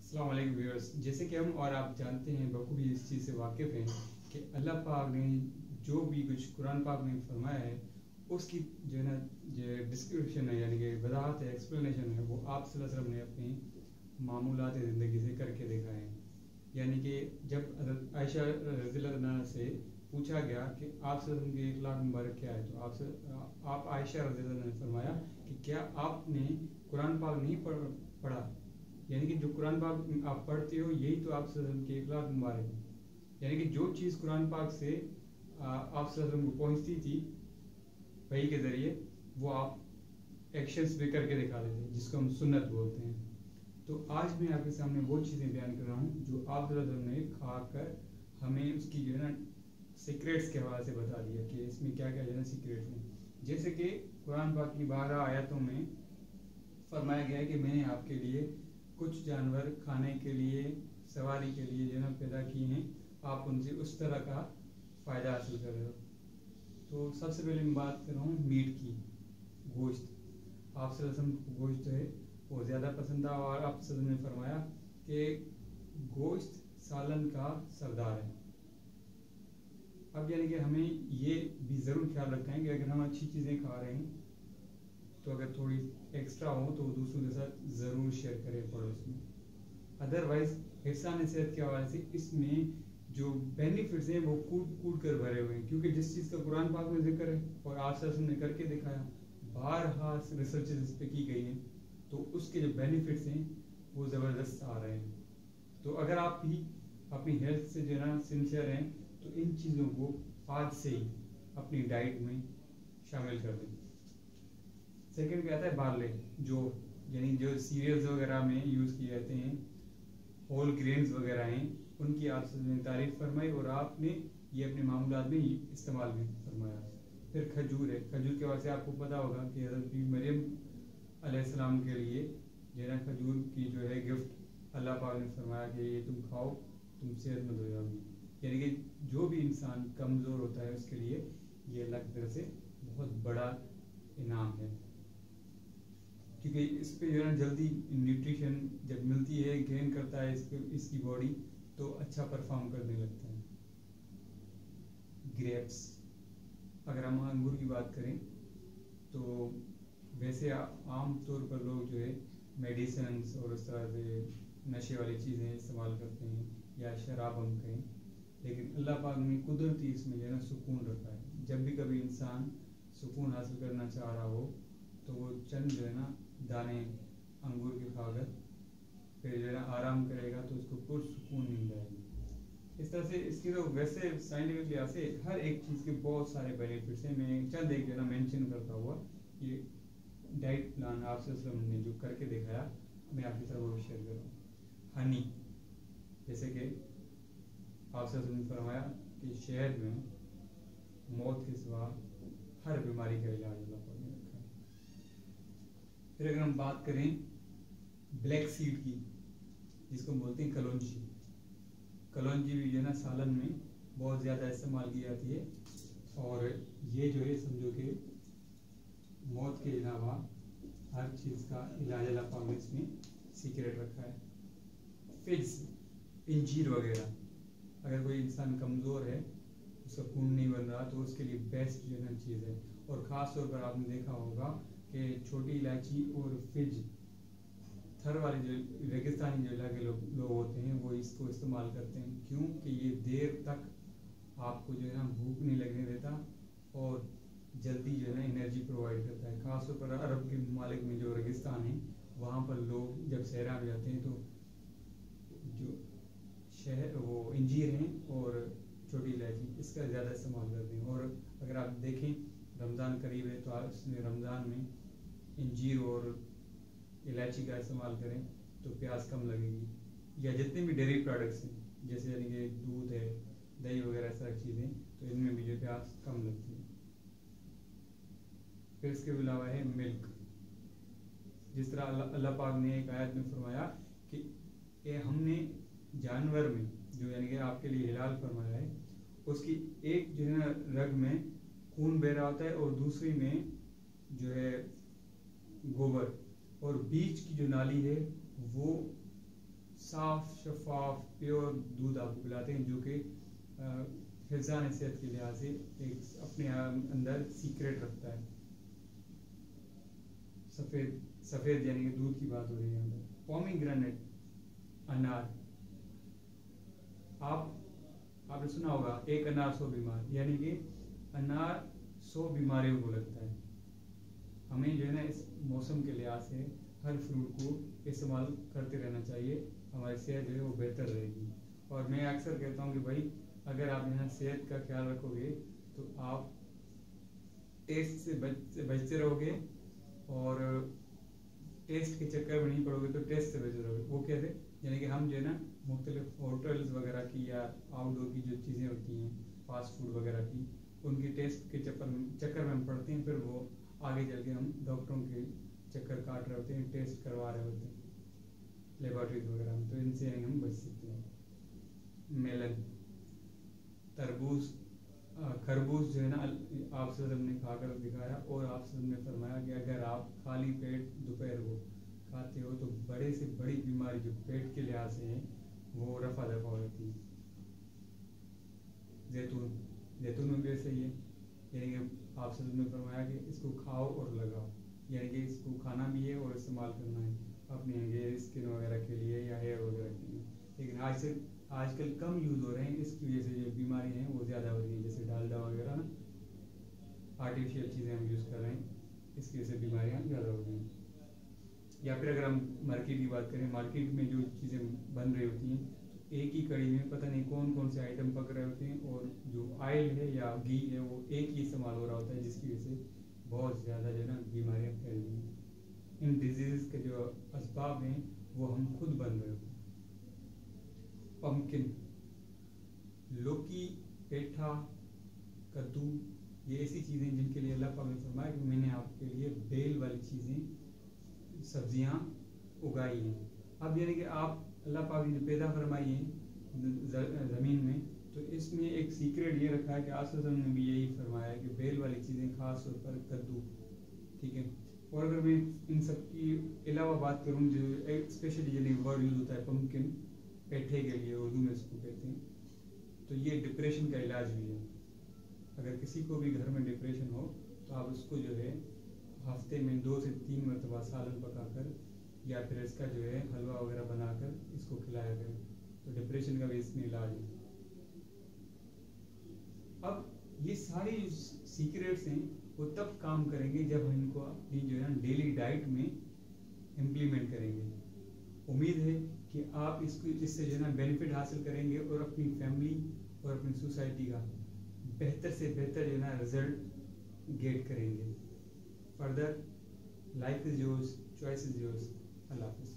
अस्सलाम वालेकुम व्यूअर्स। जैसे कि हम और आप जानते हैं, बखूबी इस चीज़ से वाकिफ़ हैं कि अल्लाह पाक ने जो भी कुछ कुरान पाक में फरमाया है उसकी जो है ना जो डिस्क्रिप्शन है यानी कि वजाहत है, एक्सप्लेनेशन है, वो आप सल्लल्लाहु अलैहि वसल्लम ने अपनी मामूलात ज़िंदगी से करके दिखाए हैं। यानी कि जब हज़रत आयशा रज़ियल्लाहु अन्हा से पूछा गया कि आप सल्लल्लाहु अलैहि वसल्लम के इखलाक मुबारक क्या है, तो आप आयशा रज़ियल्लाहु अन्हा ने फरमाया कि क्या आपने कुरान पाक नहीं पढ़ा, यानी कि जो कुरान पाक आप पढ़ते हो यही तो आप सल्लल्लाहु अलैहि वसल्लम के इखलाक मुबारक है। यानी कि जो चीज़ कुरान पाक से आप सल्लल्लाहु अलैहि वसल्लम को पहुँचती थी वही के ज़रिए, वो आप एक्शंस पे करके दिखा देते हैं, जिसको हम सुन्नत बोलते हैं। तो आज मैं आपके सामने वो चीज़ें बयान कर रहा हूँ जो आप सल्लल्लाहु अलैहि वसल्लम ने खा कर हमें उसकी जो है ना सीक्रेट्स के हवाले से बता दिया कि इसमें क्या क्या जो है ना सीक्रेट्स हैं। जैसे कि कुरान पाक की 12 आयतों में फरमाया गया है कि मैंने आपके लिए कुछ जानवर खाने के लिए, सवारी के लिए जो है ना पैदा किए हैं, आप उनसे उस तरह का फ़ायदा हासिल कर रहे हो। तो सबसे पहले मैं बात कर रहा हूँ मीट की, गोश्त। आप सल्लल्लाहु अलैहि वसल्लम को गोश्त जो है वो ज़्यादा पसंद था और आप सल्लल्लाहु अलैहि वसल्लम ने फरमाया कि गोश्त सालन का सरदार है। अब यानी कि हमें ये भी ज़रूर ख्याल रखना है कि अगर हम अच्छी चीज़ें खा रहे हैं तो अगर थोड़ी एक्स्ट्रा हो तो दूसरों के साथ ज़रूर शेयर करें पड़ोस में। अदरवाइज़ हिफ्ज़ान सेहत के हवाले से इसमें जो बेनिफिट्स हैं वो कूट कूट कर भरे हुए हैं, क्योंकि जिस चीज़ का कुरान पाक में जिक्र है और आप ने करके दिखाया, बारहा रिसर्च इस पर की गई हैं, तो उसके जो बेनिफिट्स हैं वो ज़बरदस्त आ रहे हैं। तो अगर आप भी अपनी हेल्थ से जो है ना सिंसियर हैं तो इन चीज़ों को आज से ही अपनी डाइट में शामिल कर दें। सेकंड क्या आता है, बार्ले, जो यानी जो सीरियल्स वगैरह में यूज़ किए जाते हैं, होल ग्रेन्स वगैरह हैं, उनकी आप सबने तारीफ फरमाई और आपने ये अपने मामूलात में इस्तेमाल भी फरमाया। फिर खजूर है, खजूर के वजह से आपको पता होगा कि हज़रत मरियम अलैहिस्सलाम के लिए जो है ना खजूर की जो है गिफ्ट अल्लाह पाक ने फरमाया कि ये तुम खाओ, तुम सेहतमंद हो जाओगी। यानी कि जो भी इंसान कमज़ोर होता है उसके लिए ये अल्लाह की तरफ से बहुत बड़ा इनाम है, क्योंकि इस पे जो है ना जल्दी न्यूट्रिशन जब मिलती है, गेन करता है इसकी बॉडी, तो अच्छा परफॉर्म करने लगता है। ग्रेप्स, अगर हम अंगूर की बात करें तो वैसे आम तौर पर लोग जो है मेडिसिन्स और उस तरह से नशे वाली चीज़ें इस्तेमाल करते हैं या शराब हम कहें, लेकिन अल्लाह पाक ने कुदरती इसमें जो है ना सुकून रखा है। जब भी कभी इंसान सुकून हासिल करना चाह रहा हो तो वो चंद जो है ना दाने अंगूर के खाकर फिर जो है ना आराम करेगा तो उसको पुरसुकून मिल जाएगी। इस तरह से इसकी तो वैसे साइंटिफिक लिहाज से हर एक चीज़ के बहुत सारे बेनिफिट्स हैं। मैं चंद एक जो है ना मेंशन करता हुआ ये डाइट प्लान आप सल्लल्लाहु ने जो करके दिखाया, मैं आपके साथ वो शेयर कर रहा हूँ। हनी, जैसे कि आप सल्लल्लाहु ने फरमाया कि शहद में मौत के सिवा हर बीमारी का इलाज अल्लाह पाक ने रखा है। फिर अगर हम बात करें ब्लैक सीड की, जिसको बोलते हैं कलौंजी, कलौंजी भी जो है ना सालन में बहुत ज़्यादा इस्तेमाल की जाती है और ये जो है समझो कि मौत के अलावा हर चीज़ का इलाज अल्लाह पाक ने इसमें सीक्रेट रखा है। फिग्स, इंजीर वगैरह, अगर कोई इंसान कमज़ोर है, उसका खून नहीं बन रहा, तो उसके लिए बेस्ट जो है ना चीज़ है। और ख़ास तौर पर आपने देखा होगा कि छोटी इलायची और फिज, थर वाले जो रेगिस्तानी जो इलाके लोग होते हैं वो इसको इस्तेमाल करते हैं, क्योंकि ये देर तक आपको जो है ना भूख नहीं लगने देता और जल्दी जो है ना एनर्जी प्रोवाइड करता है। ख़ास तौर पर अरब के ममालिक में जो रेगिस्तान है वहाँ पर लोग जब सहरा में जाते हैं तो जो शहर वो इंजीर हैं और छोटी इलायची इसका ज़्यादा इस्तेमाल करते हैं। और अगर आप देखें रमज़ान करीब है तो आप इसमें रमज़ान में इंजीर और इलायची का इस्तेमाल करें तो प्यास कम लगेगी। या जितने भी डेयरी प्रोडक्ट्स हैं जैसे यानी कि दूध है, दही वगैरह सारी चीज़ें, तो इनमें भी जो प्यास कम लगती है। फिर इसके अलावा है मिल्क, जिस तरह अल्लाह पाक ने एक आयत में फरमाया कि हमने जानवर में जो यानी कि आपके लिए हिलाल फरमाया है, उसकी एक जो है ना रग में खून बह रहा होता है और दूसरी में जो है गोबर, और बीच की जो नाली है वो साफ शफाफ प्योर दूध आपको पिलाते हैं, जो कि हिफ्ज़ान सेहत के लिहाज से एक अपने अंदर सीक्रेट रखता है। सफ़ेद यानी कि दूध की बात हो रही है यहाँ पर। पोमीग्रेनेट, अनार, आपने सुना होगा एक अनार 100 बीमार, यानी कि अनार 100 बीमारियों को लगता है। हमें जो है ना इस मौसम के लिहाज से हर फ्रूट को इस्तेमाल करते रहना चाहिए, हमारी सेहत जो है वो बेहतर रहेगी। और मैं अक्सर कहता हूँ कि भाई अगर आप यहाँ सेहत का ख्याल रखोगे तो आप टेस्ट से बचते रहोगे, और टेस्ट के चक्कर में नहीं पड़ोगे तो टेस्ट से बचते रहोगे। वो कैसे? यानी कि हम जो है ना मुख्तलिफ होटल्स वगैरह की या आउटडोर की जो चीज़ें होती हैं फास्ट फूड वगैरह की, उनकी टेस्ट के चक्कर में हम पड़ते हैं, फिर वो आगे चल के हम डॉक्टरों के चक्कर काट रहे होते हैं, टेस्ट करवा रहे होते हैं लेबॉर्ट्रीज वगैरह में, तो इनसे नहीं हम बच सकते हैं। मेलन, तरबूज, खरबूज जो है ना आप सल्लल्लाहु ने खाकर दिखाया, और आप सल्लल्लाहु ने फरमाया कि अगर आप खाली पेट दोपहर को खाते हो तो बड़े से बड़ी बीमारी जो पेट के लिहाज से है वो रफा दफा हो जाती है। जैतून में भी ऐसे ही है, यानी कि आप सल्लल्लाहु ने फरमाया कि इसको खाओ और लगाओ, यानी कि इसको खाना भी है और इस्तेमाल करना है अपने स्किन वगैरह के लिए या हेयर वगैरह के लिए। लेकिन आजकल कम यूज़ हो रहे हैं, इसकी वजह से जो बीमारी हैं वो ज़्यादा हो रही है, जैसे डालडा वगैरह ना, आर्टिफिशियल चीज़ें हम यूज़ कर रहे हैं, इसकी वजह से बीमारियाँ ज़्यादा हो रही हैं। या फिर अगर हम मार्केट की बात करें, मार्केट में जो चीज़ें बन रही होती हैं, एक ही कड़ी में पता नहीं कौन कौन से आइटम पक रहे होते हैं, और जो ऑयल है या घी है वो एक ही इस्तेमाल हो रहा होता है, जिसकी वजह से बहुत ज़्यादा जो है ना बीमारियाँ फैल रही हैं। इन डिजीज़ के जो असबाब हैं वो हम खुद बन रहे होते हैं। पम्पकिन, लौकी, पेठा, कद्दू, ये ऐसी चीज़ें जिनके लिए अल्लाह पाक ने फरमाया कि मैंने आपके लिए बेल वाली चीज़ें सब्जियां उगाई हैं। अब यानी कि आप अल्लाह पाक ने पैदा फरमाई हैं ज़मीन में, तो इसमें एक सीक्रेट ये रखा है कि आसपास ने भी यही फरमाया है कि बेल वाली चीज़ें, खास तौर पर कद्दू, ठीक है। और अगर मैं इन सब की अलावा बात करूँ, जो स्पेशली यानी वर्ड यूज़ होता है पम्पकिन, पेठे के लिए उर्दू में इसको कहते हैं, तो ये डिप्रेशन का इलाज भी है। अगर किसी को भी घर में डिप्रेशन हो तो आप उसको जो है हफ्ते में 2 से 3 मरतबा सालन पकाकर या फिर इसका जो है हलवा वगैरह बनाकर इसको खिलाया करें, तो डिप्रेशन का भी इसमें इलाज है। अब ये सारी सीक्रेट्स हैं वो तब काम करेंगे जब हम इनको अपनी जो है डेली डाइट में इम्प्लीमेंट करेंगे। उम्मीद है कि आप इससे जो है ना बेनिफिट हासिल करेंगे और अपनी फैमिली और अपनी सोसाइटी का बेहतर से बेहतर जो है ना रिजल्ट गेट करेंगे। Further life is yours, choice is yours. अल्लाह हाफिज़।